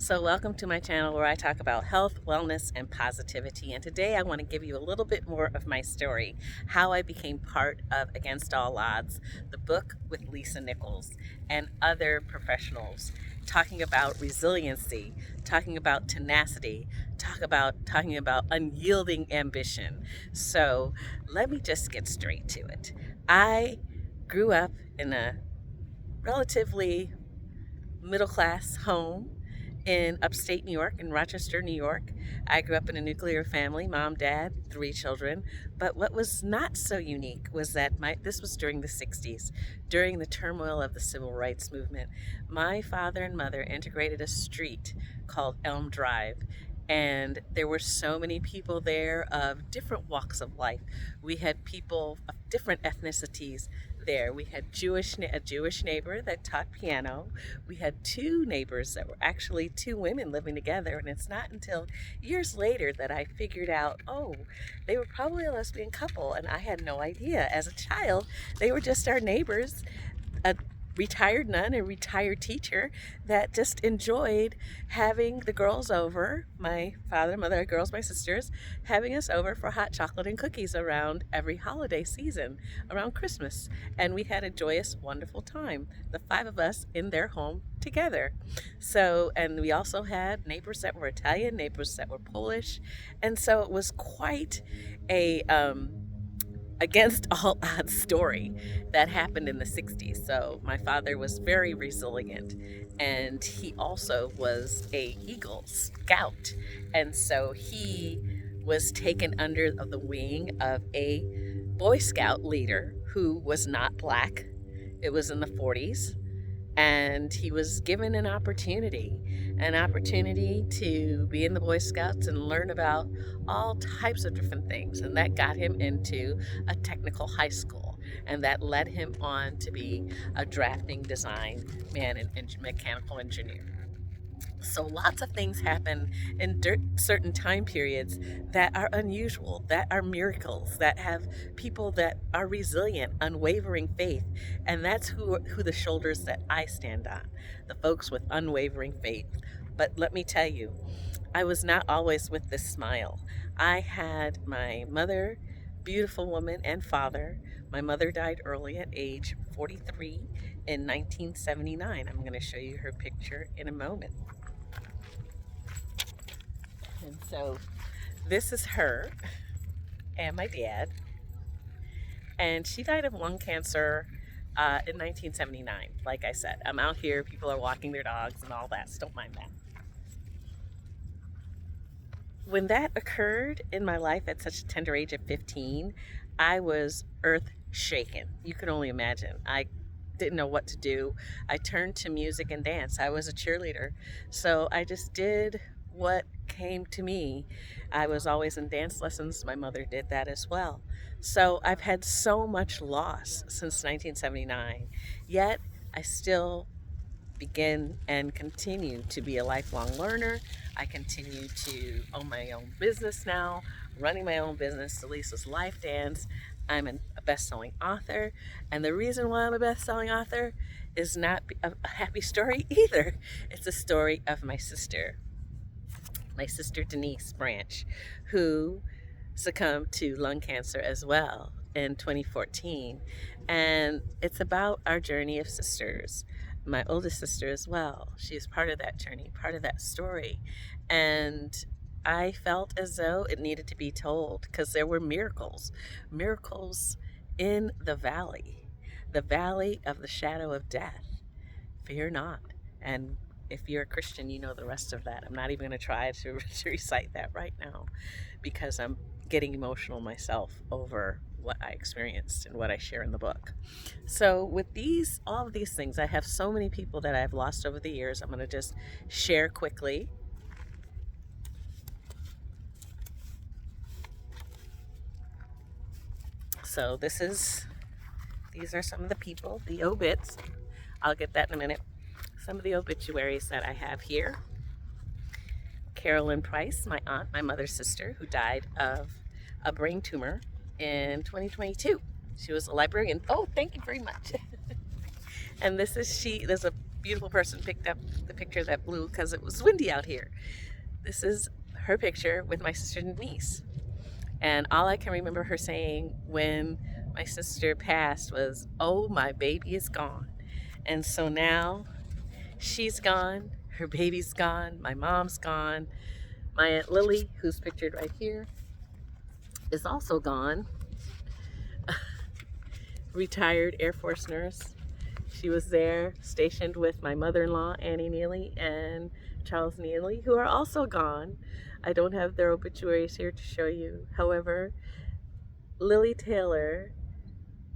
So welcome to my channel where I talk about health, wellness, and positivity. And today I want to give you a little bit more of my story, how I became part of Against All Odds, the book with Lisa Nichols and other professionals, talking about resiliency, talking about tenacity, talking about unyielding ambition. So let me just get straight to it. I grew up in a relatively middle class home in upstate New York, in Rochester, New York. I grew up in a nuclear family, mom, dad, 3 children. But what was not so unique was that this was during the 60s, during the turmoil of the civil rights movement. My father and mother integrated a street called Elm Drive. And there were so many people there of different walks of life. We had people of different ethnicities there. We had a Jewish neighbor that taught piano. We had 2 neighbors that were actually 2 women living together, and it's not until years later that I figured out, oh, they were probably a lesbian couple, and I had no idea. As a child, they were just our neighbors, a retired nun, a retired teacher that just enjoyed having the girls over, my father, mother, girls, my sisters, having us over for hot chocolate and cookies around every holiday season, around Christmas. And we had a joyous, wonderful time, the 5 of us in their home together. So, and we also had neighbors that were Italian, neighbors that were Polish. And so it was quite a against all odds story that happened in the 60s. So my father was very resilient, and he also was a Eagle Scout. And so he was taken under the wing of a Boy Scout leader who was not black. It was in the 40s. And he was given an opportunity to be in the Boy Scouts and learn about all types of different things. And that got him into a technical high school. And that led him on to be a drafting design man and mechanical engineer. So lots of things happen in certain time periods that are unusual, that are miracles, that have people that are resilient, unwavering faith. And that's who the shoulders that I stand on, the folks with unwavering faith. But let me tell you, I was not always with this smile. I had my mother, beautiful woman, and father. My mother died early at age 43 in 1979. I'm going to show you her picture in a moment. And so this is her and my dad. And she died of lung cancer in 1979. Like I said, I'm out here, people are walking their dogs and all that, so don't mind that. When that occurred in my life at such a tender age of 15, I was earth shaken. You can only imagine. I didn't know what to do. I turned to music and dance. I was a cheerleader. So I just did what came to me. I was always in dance lessons. My mother did that as well. So I've had so much loss since 1979, yet I still begin and continue to be a lifelong learner. I continue to own my own business now, running my own business, DeLisa's Life Dance. I'm a best-selling author, and the reason why I'm a best-selling author is not a happy story either. It's a story of my sister DeLisa Branch, who succumbed to lung cancer as well in 2014. And it's about our journey of sisters. My oldest sister as well. She's part of that journey, part of that story. And I felt as though it needed to be told because there were miracles in the valley of the shadow of death. Fear not. And if you're a Christian, you know the rest of that. I'm not even going to try to recite that right now because I'm getting emotional myself over what I experienced and what I share in the book. So with all of these things, I have so many people that I've lost over the years. I'm going to just share quickly. So these are some of the people, the obits. I'll get that in a minute. Some of the obituaries that I have here. Carolyn Price, my aunt, my mother's sister, who died of a brain tumor in 2022. She was a librarian. Oh, thank you very much. And there's a beautiful person picked up the picture that blew because it was windy out here. This is her picture with my sister and niece. And all I can remember her saying when my sister passed was, "Oh, my baby is gone." And so now she's gone, her baby's gone, my mom's gone. My Aunt Lily, who's pictured right here, is also gone. Retired Air Force nurse. She was there stationed with my mother-in-law, Annie Nealy, and Charles Nealy, who are also gone. I don't have their obituaries here to show you. However, Lily Taylor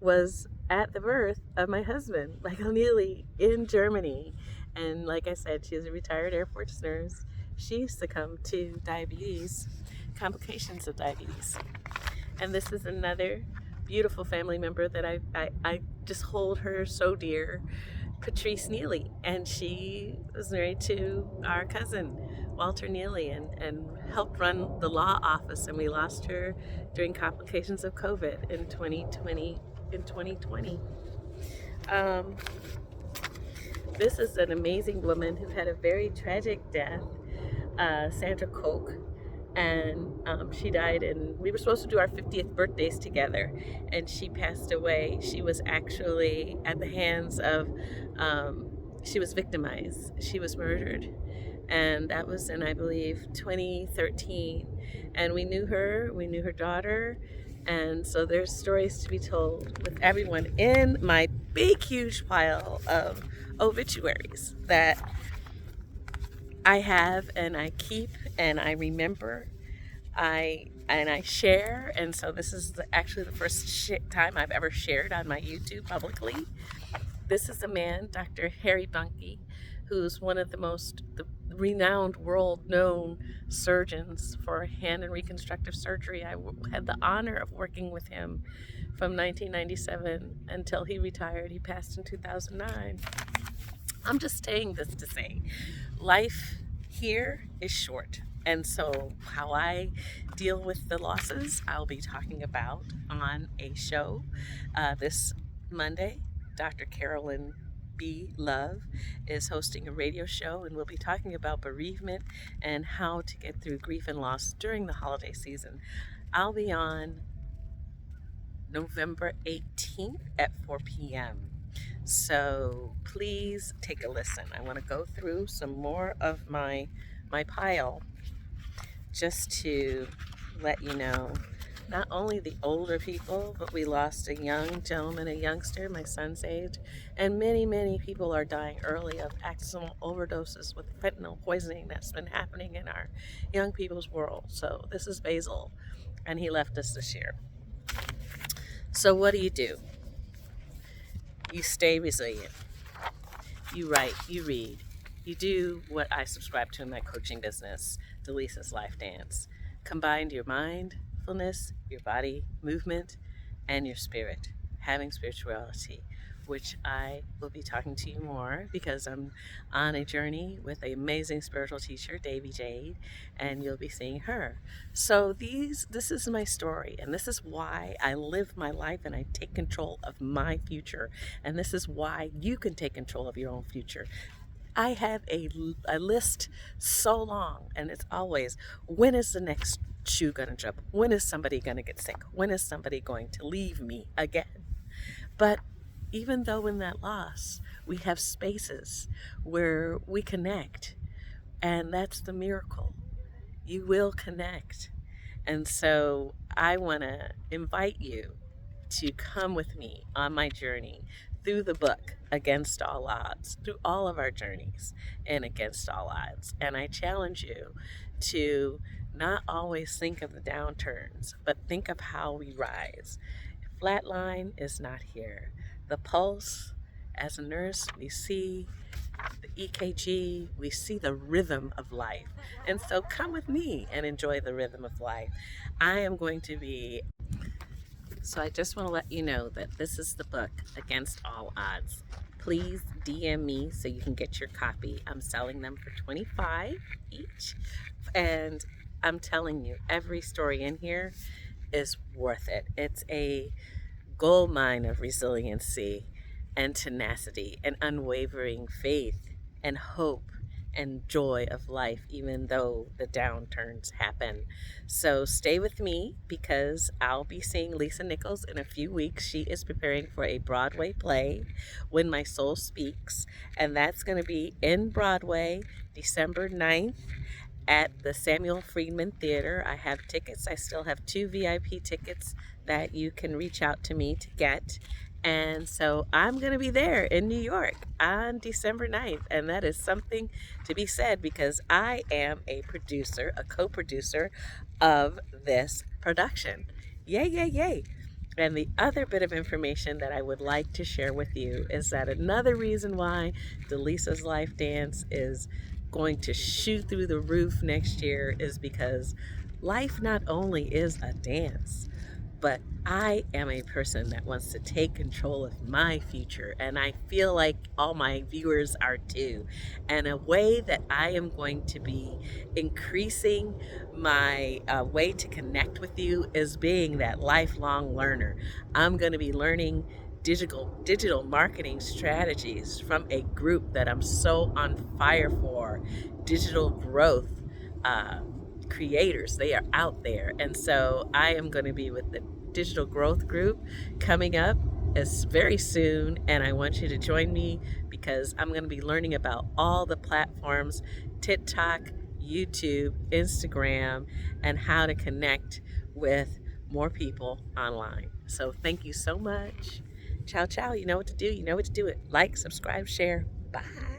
was at the birth of my husband, Michael Nealy, in Germany. And like I said, she's a retired Air Force nurse. She succumbed to diabetes, complications of diabetes. And this is another beautiful family member that I just hold her so dear, Patrice Nealy. And she was married to our cousin, Walter Nealy, and helped run the law office. And we lost her during complications of COVID in 2020. This is an amazing woman who had a very tragic death, Sandra Koch. And she died, and we were supposed to do our 50th birthdays together, and she passed away. She was actually at the hands of, she was victimized. She was murdered, and that was in, I believe, 2013. And we knew her daughter, and so there's stories to be told with everyone in my big, huge pile of obituaries that I have and I keep and I remember. I share, and so this is actually the first time I've ever shared on my YouTube publicly. This is a man, Dr. Harry Bunke, who's one of the renowned world-known surgeons for hand and reconstructive surgery. I had the honor of working with him from 1997 until he retired. He passed in 2009. I'm just saying this to say, life here is short. And so how I deal with the losses, I'll be talking about on a show this Monday. Dr. Carolyn B. Love is hosting a radio show, and we'll be talking about bereavement and how to get through grief and loss during the holiday season. I'll be on November 18th at 4 p.m. So please take a listen. I want to go through some more of my pile just to let you know not only the older people, but we lost a young gentleman, a youngster, my son's age, and many people are dying early of accidental overdoses with fentanyl poisoning that's been happening in our young people's world. So this is Basil, and he left us this year. So what do? You stay resilient. You write, you read. You do what I subscribe to in my coaching business, DeLisa's Life Dance. Combined your mindfulness, your body movement, and your spirit, having spirituality, which I will be talking to you more because I'm on a journey with an amazing spiritual teacher, Davy Jade, and you'll be seeing her. So this is my story, and this is why I live my life and I take control of my future, and this is why you can take control of your own future. I have a list so long, and it's always, when is the next shoe going to drop? When is somebody going to get sick? When is somebody going to leave me again? But even though in that loss, we have spaces where we connect, and that's the miracle. You will connect. And so I want to invite you to come with me on my journey through the book Against All Odds, through all of our journeys and Against All Odds. And I challenge you to not always think of the downturns, but think of how we rise. Flatline is not here. The pulse, as a nurse, we see the EKG, we see the rhythm of life. And so come with me and enjoy the rhythm of life. So I just want to let you know that this is the book, Against All Odds. Please DM me so you can get your copy. I'm selling them for $25 each. And I'm telling you, every story in here is worth it. It's a gold mine of resiliency. and tenacity and unwavering faith and hope and joy of life, even though the downturns happen. So stay with me because I'll be seeing Lisa Nichols in a few weeks. She is preparing for a Broadway play, When My Soul Speaks, and that's going to be in Broadway December 9th at the Samuel Friedman Theater. I have tickets. I still have 2 VIP tickets that you can reach out to me to get. And so I'm going to be there in New York on December 9th. And that is something to be said because I am a producer, a co-producer of this production. Yay, yay, yay. And the other bit of information that I would like to share with you is that another reason why DeLisa's Life Dance is going to shoot through the roof next year is because life not only is a dance, but I am a person that wants to take control of my future, and I feel like all my viewers are too. And a way that I am going to be increasing my way to connect with you is being that lifelong learner. I'm going to be learning digital marketing strategies from a group that I'm so on fire for, digital growth. Uh, Creators. They are out there. And so I am going to be with the Digital Growth Group coming up as very soon. And I want you to join me because I'm going to be learning about all the platforms, TikTok, YouTube, Instagram, and how to connect with more people online. So thank you so much. Ciao, ciao. You know what to do. You know what to do it. Like, subscribe, share. Bye.